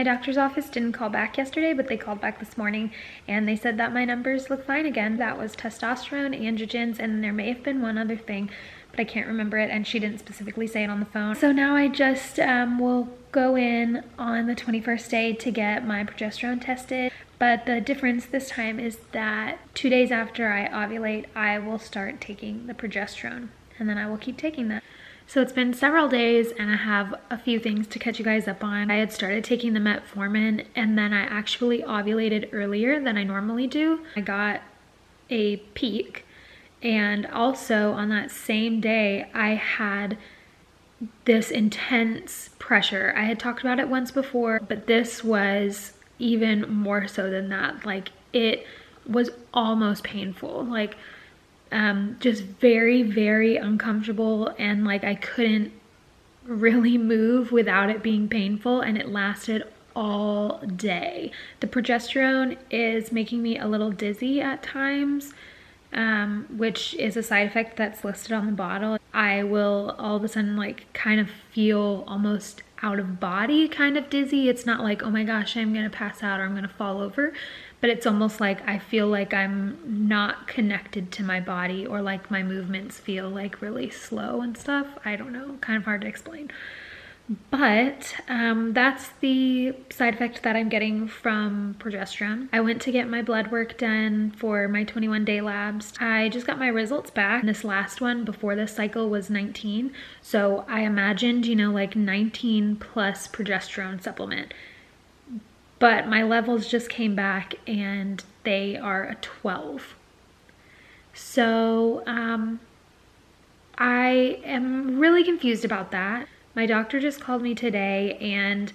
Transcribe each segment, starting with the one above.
doctor's office didn't call back yesterday, but they called back this morning and they said that my numbers look fine again. That was testosterone, androgens, and there may have been one other thing, but I can't remember it, and she didn't specifically say it on the phone. So now I just will go in on the 21st day to get my progesterone tested. But the difference this time is that 2 days after I ovulate, I will start taking the progesterone, and then I will keep taking that. So it's been several days and I have a few things to catch you guys up on. I had started taking the metformin and then I actually ovulated earlier than I normally do. I got a peak, and also on that same day I had this intense pressure. I had talked about it once before, but this was even more so than that. Like, it was almost painful. Like, just very, very uncomfortable, and like I couldn't really move without it being painful, and it lasted all day. The progesterone is making me a little dizzy at times, which is a side effect that's listed on the bottle. I will all of a sudden like kind of feel almost out of body, kind of dizzy. It's not like, oh my gosh, I'm gonna pass out or I'm gonna fall over, but it's almost like I feel like I'm not connected to my body, or like my movements feel like really slow and stuff. I don't know, kind of hard to explain. But that's the side effect that I'm getting from progesterone. I went to get my blood work done for my 21-day labs. I just got my results back. This last one before this cycle was 19. So I imagined, you know, like 19 plus progesterone supplement. But my levels just came back and they are a 12. So I am really confused about that. My doctor just called me today and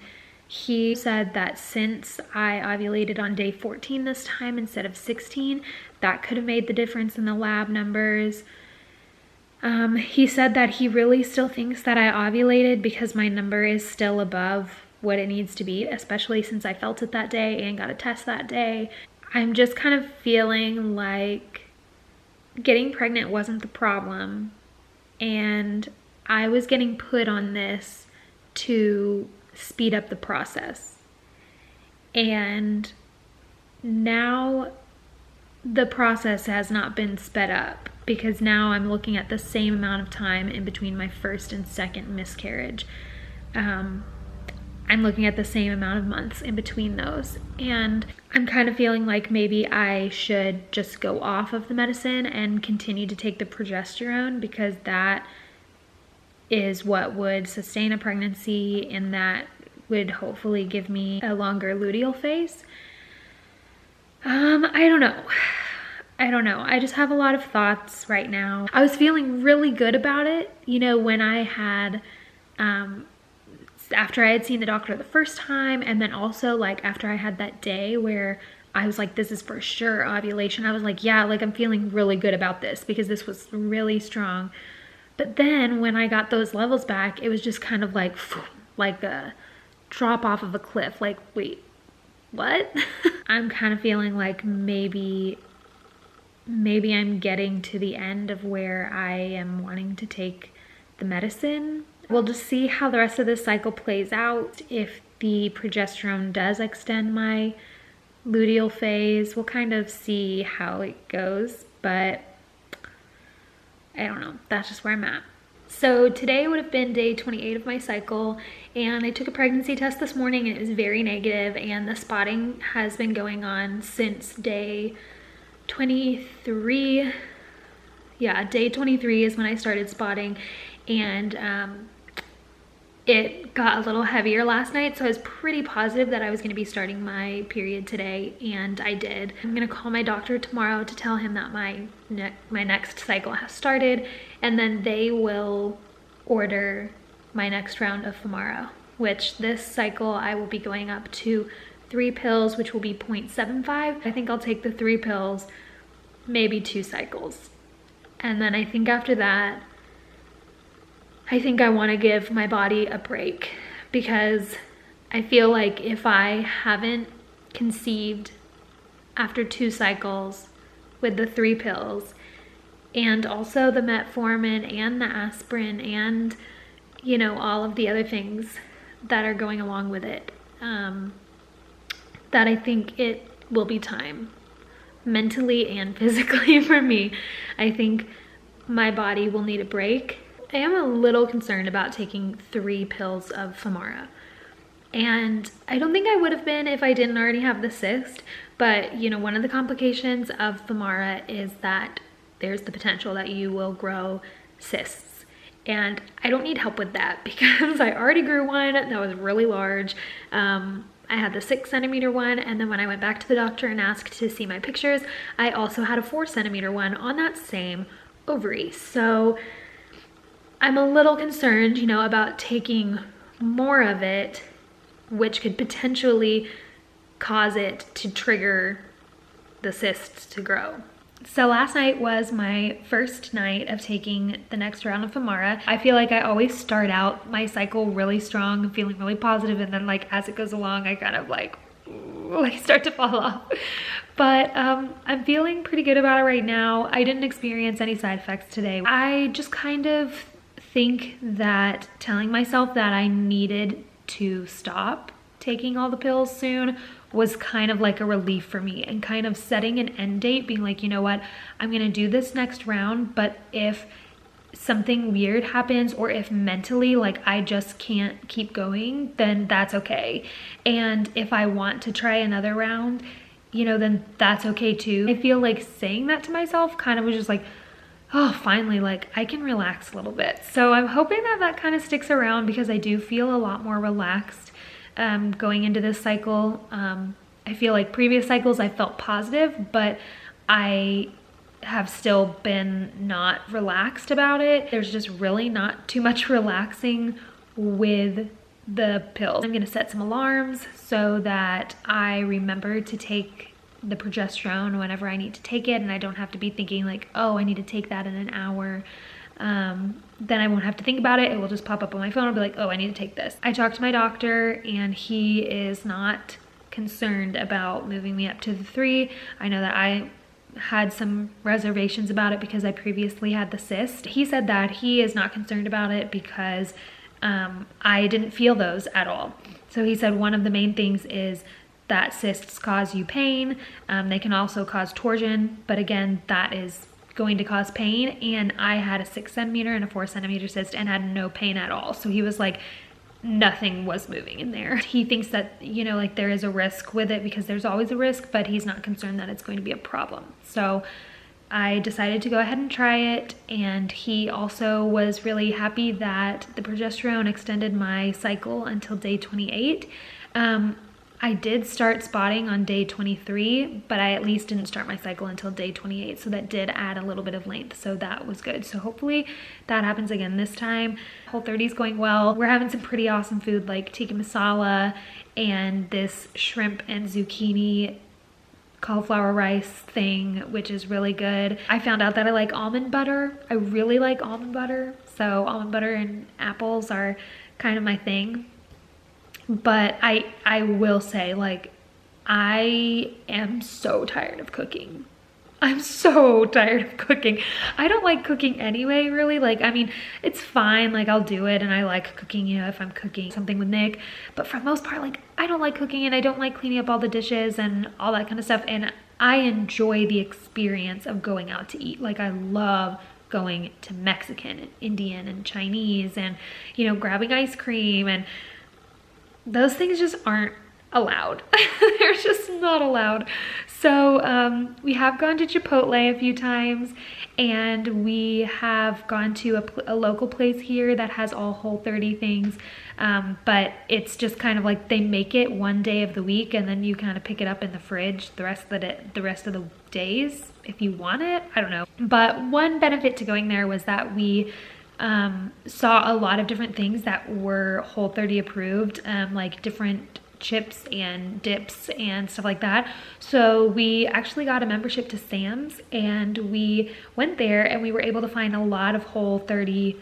he said that since I ovulated on day 14 this time instead of 16, that could have made the difference in the lab numbers. He said that he really still thinks that I ovulated because my number is still above what it needs to be, especially since I felt it that day and got a test that day. I'm just kind of feeling like getting pregnant wasn't the problem, and I was getting put on this to speed up the process. And now the process has not been sped up, because now I'm looking at the same amount of time in between my first and second miscarriage. I'm looking at the same amount of months in between those, and I'm kind of feeling like maybe I should just go off of the medicine and continue to take the progesterone, because that is what would sustain a pregnancy and that would hopefully give me a longer luteal phase. I don't know. I just have a lot of thoughts right now. I was feeling really good about it, you know, when I had after I had seen the doctor the first time, and then also like after I had that day where I was like, this is for sure ovulation. I was like, yeah, like I'm feeling really good about this because this was really strong. But then when I got those levels back, it was just kind of like a drop off of a cliff. Like, wait, what? I'm kind of feeling like maybe I'm getting to the end of where I am wanting to take the medicine. We'll just see how the rest of this cycle plays out. If the progesterone does extend my luteal phase, we'll kind of see how it goes, but I don't know. That's just where I'm at. So today would have been day 28 of my cycle, and I took a pregnancy test this morning and it was very negative, and the spotting has been going on since day 23. Yeah, day 23 is when I started spotting, and it got a little heavier last night, so I was pretty positive that I was going to be starting my period today, and I did. I'm going to call my doctor tomorrow to tell him that my next cycle has started, and then they will order my next round of Femara, which this cycle I will be going up to 3 pills, which will be 0.75. I think I'll take the 3 pills, maybe 2 cycles. And then I think after that, I think I want to give my body a break, because I feel like if I haven't conceived after 2 cycles with the 3 pills, and also the metformin and the aspirin and, you know, all of the other things that are going along with it, that I think it will be time, mentally and physically for me. I think my body will need a break. I am a little concerned about taking 3 pills of Femara. And I don't think I would have been if I didn't already have the cyst, but you know, one of the complications of Femara is that there's the potential that you will grow cysts. And I don't need help with that because I already grew one that was really large. I had the 6 centimeter one, and then when I went back to the doctor and asked to see my pictures, I also had a 4 centimeter one on that same ovary. So I'm a little concerned, you know, about taking more of it, which could potentially cause it to trigger the cysts to grow. So last night was my first night of taking the next round of Femara. I feel like I always start out my cycle really strong, feeling really positive, and then like as it goes along, I kind of like start to fall off. But I'm feeling pretty good about it right now. I didn't experience any side effects today. I just kind of think that telling myself that I needed to stop taking all the pills soon was kind of like a relief for me, and kind of setting an end date, being like, you know what, I'm gonna do this next round, but if something weird happens or if mentally like I just can't keep going, then that's okay. And if I want to try another round, you know, then that's okay too. I feel like saying that to myself kind of was just like, oh, finally, like I can relax a little bit. So I'm hoping that that kind of sticks around, because I do feel a lot more relaxed going into this cycle. I feel like previous cycles I felt positive, but I have still been not relaxed about it. There's just really not too much relaxing with the pills. I'm gonna set some alarms so that I remember to take the progesterone whenever I need to take it, and I don't have to be thinking like, oh, I need to take that in an hour. Then I won't have to think about it. It will just pop up on my phone. I'll be like, oh, I need to take this. I talked to my doctor and he is not concerned about moving me up to the 3. I know that I had some reservations about it because I previously had the cyst. He said that he is not concerned about it because I didn't feel those at all. So he said one of the main things is that cysts cause you pain. They can also cause torsion, but again, that is going to cause pain. And I had a 6 centimeter and a 4 centimeter cyst and had no pain at all. So he was like, nothing was moving in there. He thinks that, you know, like there is a risk with it because there's always a risk, but he's not concerned that it's going to be a problem. So I decided to go ahead and try it. And he also was really happy that the progesterone extended my cycle until day 28. I did start spotting on day 23, but I at least didn't start my cycle until day 28. So that did add a little bit of length. So that was good. So hopefully that happens again this time. WHOLE30 is going well. We're having some pretty awesome food like tikka masala and this shrimp and zucchini cauliflower rice thing, which is really good. I found out that I like almond butter. I really like almond butter. So almond butter and apples are kind of my thing. But I will say, like, I am so tired of cooking. I'm so tired of cooking. I don't like cooking anyway, really. Like, I mean, it's fine. Like, I'll do it, and I like cooking, you know, if I'm cooking something with Nick. But for the most part, like, I don't like cooking, and I don't like cleaning up all the dishes and all that kind of stuff. And I enjoy the experience of going out to eat. Like, I love going to Mexican and Indian and Chinese and, you know, grabbing ice cream, and those things just aren't allowed. They're just not allowed. So we have gone to Chipotle a few times, and we have gone to a local place here that has all WHOLE30 things. But it's just kind of like they make it one day of the week, and then you kind of pick it up in the fridge the rest of the days if you want it. I don't know. But one benefit to going there was that we saw a lot of different things that were WHOLE30 approved, like different chips and dips and stuff like that. So we actually got a membership to Sam's, and we went there and we were able to find a lot of WHOLE30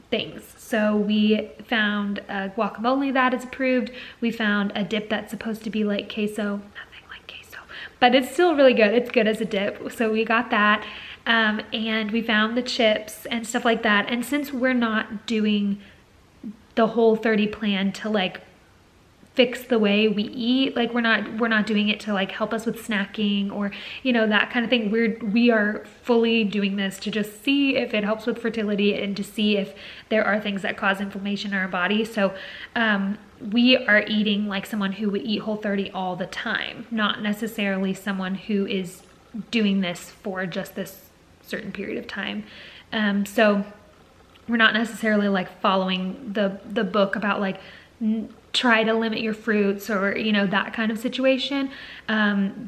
things. So we found a guacamole that is approved. We found a dip that's supposed to be like queso, nothing like queso, but it's still really good. It's good as a dip. So we got that. And we found the chips and stuff like that. And since we're not doing the WHOLE30 plan to like fix the way we eat. Like we're not doing it to like help us with snacking or, you know, that kind of thing. We are fully doing this to just see if it helps with fertility and to see if there are things that cause inflammation in our body. So we are eating like someone who would eat Whole30 all the time, not necessarily someone who is doing this for just this certain period of time. So we're not necessarily like following the book about like try to limit your fruits or, you know, that kind of situation,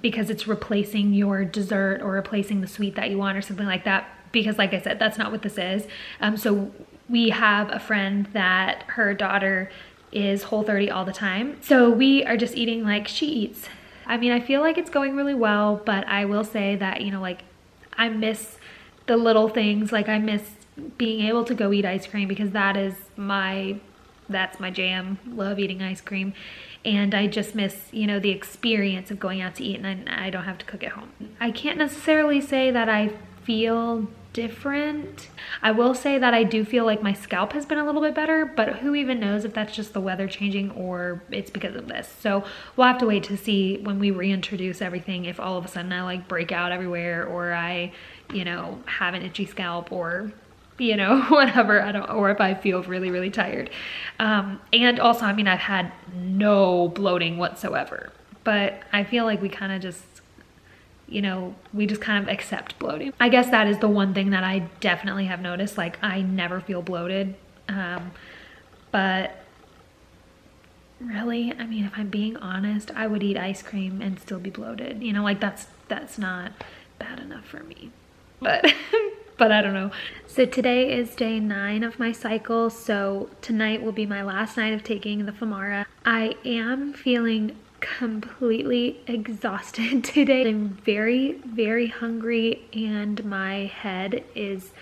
because it's replacing your dessert or replacing the sweet that you want or something like that. Because like I said, that's not what this is. So we have a friend that her daughter is Whole30 all the time. So we are just eating like she eats. I mean, I feel like it's going really well, but I will say that, you know, like I miss the little things. Like I miss being able to go eat ice cream because that's my jam. Love eating ice cream. And I just miss, you know, the experience of going out to eat, and I don't have to cook at home. I can't necessarily say that I feel different. I will say that I do feel like my scalp has been a little bit better, but who even knows if that's just the weather changing or it's because of this. So we'll have to wait to see when we reintroduce everything, if all of a sudden I like break out everywhere or I, you know, have an itchy scalp or, you know, whatever, or if I feel really, really tired. And also, I mean, I've had no bloating whatsoever, but I feel like we kind of just, you know, we just kind of accept bloating. I guess that is the one thing that I definitely have noticed. Like I never feel bloated. But really, I mean, if I'm being honest, I would eat ice cream and still be bloated. You know, like that's not bad enough for me, but but I don't know. So today is day 9 of my cycle. So tonight will be my last night of taking the Femara. I am feeling completely exhausted today. I'm very, very hungry and my head is,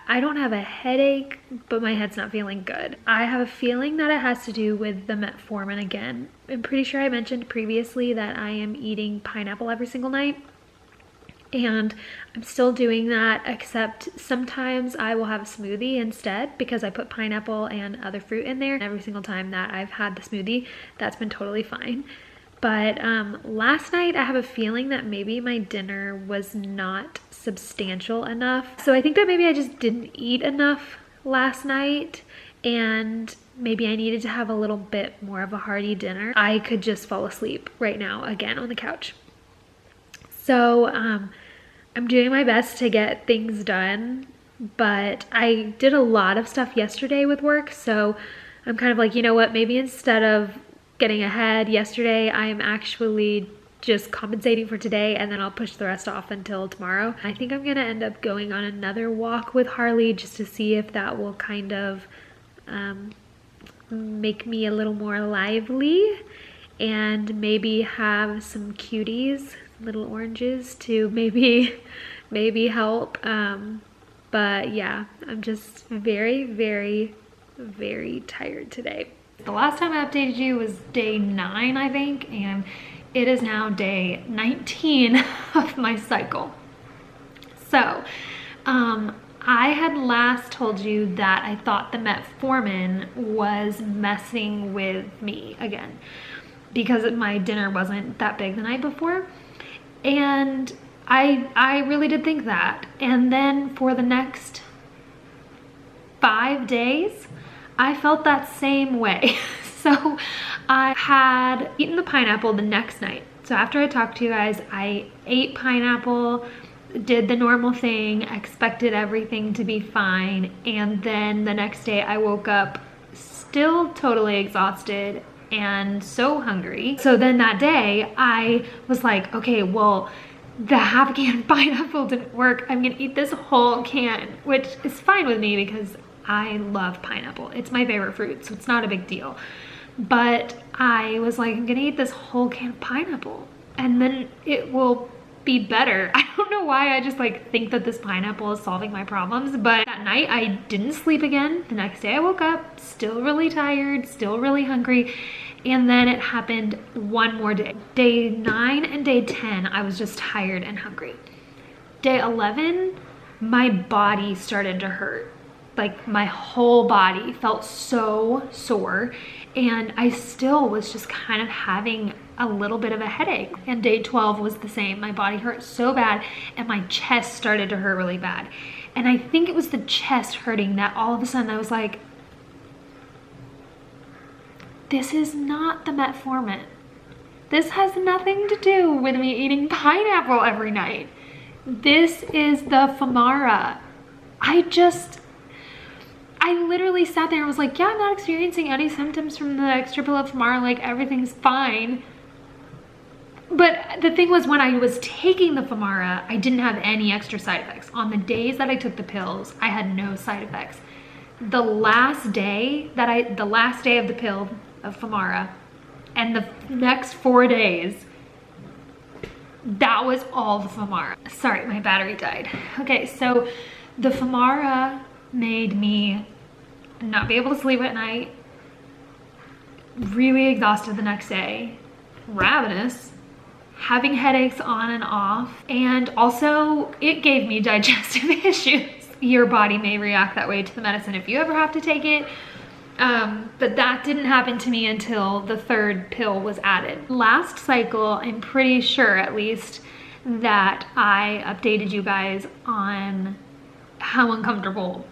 I don't have a headache, but my head's not feeling good. I have a feeling that it has to do with the metformin again. I'm pretty sure I mentioned previously that I am eating pineapple every single night. And I'm still doing that, except sometimes I will have a smoothie instead because I put pineapple and other fruit in there. Every single time that I've had the smoothie, that's been totally fine. But last night I have a feeling that maybe my dinner was not substantial enough. So I think that maybe I just didn't eat enough last night and maybe I needed to have a little bit more of a hearty dinner. I could just fall asleep right now again on the couch. So I'm doing my best to get things done, but I did a lot of stuff yesterday with work, so I'm kind of like, you know what, maybe instead of getting ahead yesterday, I am actually just compensating for today, and then I'll push the rest off until tomorrow. I think I'm gonna end up going on another walk with Harley just to see if that will kind of make me a little more lively and maybe have some cuties, little oranges to maybe help. But yeah, I'm just very, very, very tired today. The last time I updated you was day 9, I think, and it is now day 19 of my cycle. So I had last told you that I thought the metformin was messing with me again because my dinner wasn't that big the night before. And I really did think that. And then for the next 5 days, I felt that same way. So I had eaten the pineapple the next night. So after I talked to you guys, I ate pineapple, did the normal thing, expected everything to be fine. And then the next day I woke up still totally exhausted and so hungry. So then that day I was like, okay, well, the half a can of pineapple didn't work. I'm gonna eat this whole can, which is fine with me because I love pineapple. It's my favorite fruit, so it's not a big deal. But I was like, I'm gonna eat this whole can of pineapple and then it will be better. I don't know why I just like think that this pineapple is solving my problems, but that night I didn't sleep again. The next day I woke up still really tired, still really hungry. And then it happened one more day. Day 9 and day 10, I was just tired and hungry. Day 11, my body started to hurt. like my whole body felt so sore, and I still was just kind of having a little bit of a headache. And day 12 was the same. My body hurt so bad and my chest started to hurt really bad. And I think it was the chest hurting that all of a sudden I was like, this is not the metformin. This has nothing to do with me eating pineapple every night. This is the Femara. I literally sat there and was like, yeah, I'm not experiencing any symptoms from the extra pill of Femara, like everything's fine. But the thing was, when I was taking the Femara, I didn't have any extra side effects. On the days that I took the pills, I had no side effects. The last day of the pill of Femara and the next 4 days, that was all the Femara. Sorry, my battery died. Okay, so the Femara made me not be able to sleep at night, really exhausted the next day, ravenous, having headaches on and off, and also it gave me digestive issues. Your body may react that way to the medicine if you ever have to take it, but that didn't happen to me until the 3rd pill was added. Last cycle, I'm pretty sure at least that I updated you guys on how uncomfortable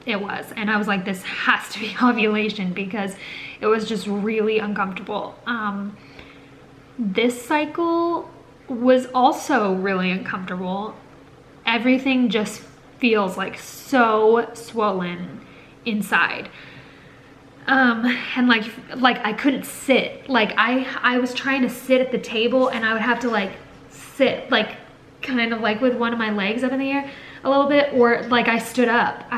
it was, and I was like, this has to be ovulation because it was just really uncomfortable. This cycle was also really uncomfortable. Everything just feels like so swollen inside. And like I couldn't sit. Like I was trying to sit at the table and I would have to like sit like kind of like with one of my legs up in the air a little bit, or like I stood up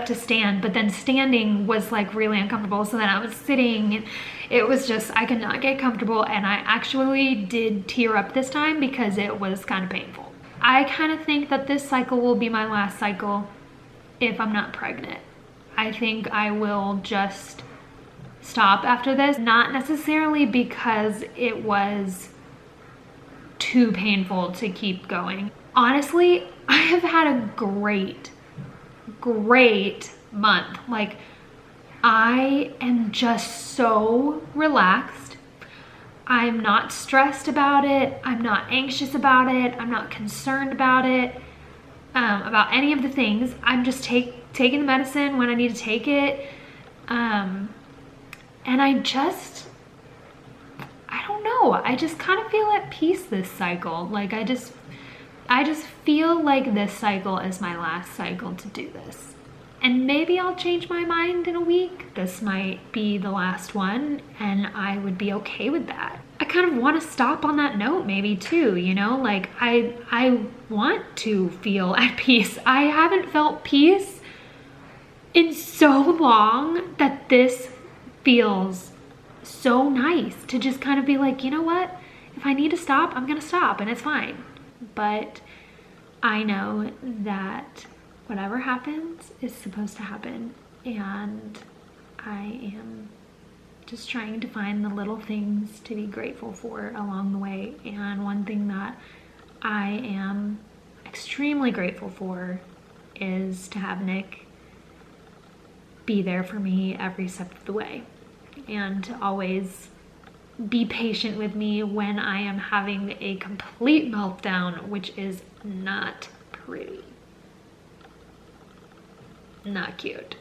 to stand, but then standing was like really uncomfortable. So then I was sitting and it was just, I could not get comfortable, and I actually did tear up this time because it was kind of painful. I kind of think that this cycle will be my last cycle if I'm not pregnant. I think I will just stop after this, not necessarily because it was too painful to keep going. Honestly, I have had a great month. Like, I am just so relaxed. I'm not stressed about it. I'm not anxious about it. I'm not concerned about it, about any of the things. I'm just taking the medicine when I need to take it. And I don't know. I just kind of feel at peace this cycle. Like, I just feel like this cycle is my last cycle to do this. And maybe I'll change my mind in a week. This might be the last one, and I would be okay with that. I kind of want to stop on that note maybe too, you know? Like, I want to feel at peace. I haven't felt peace in so long that this feels so nice to just kind of be like, you know what? If I need to stop, I'm gonna stop, and it's fine. But I know that whatever happens is supposed to happen, and I am just trying to find the little things to be grateful for along the way. And one thing that I am extremely grateful for is to have Nick be there for me every step of the way, and to always be patient with me when I am having a complete meltdown, which is not pretty. Not cute.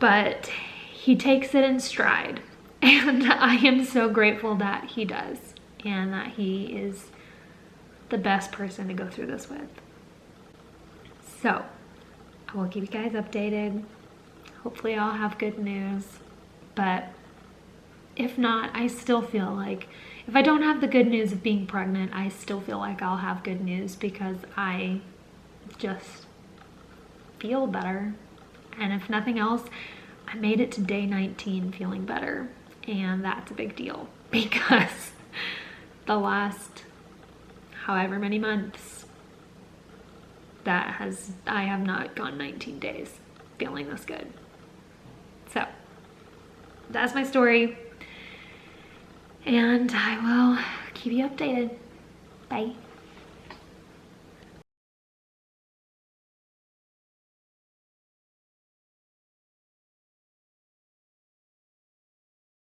But he takes it in stride, and I am so grateful that he does, and that he is the best person to go through this with. So I will keep you guys updated. Hopefully I'll have good news, but if not, I still feel like if I don't have the good news of being pregnant, I still feel like I'll have good news because I just feel better. And if nothing else, I made it to day 19 feeling better, and that's a big deal because the last however many months I have not gone 19 days feeling this good. So that's my story, and I will keep you updated. Bye.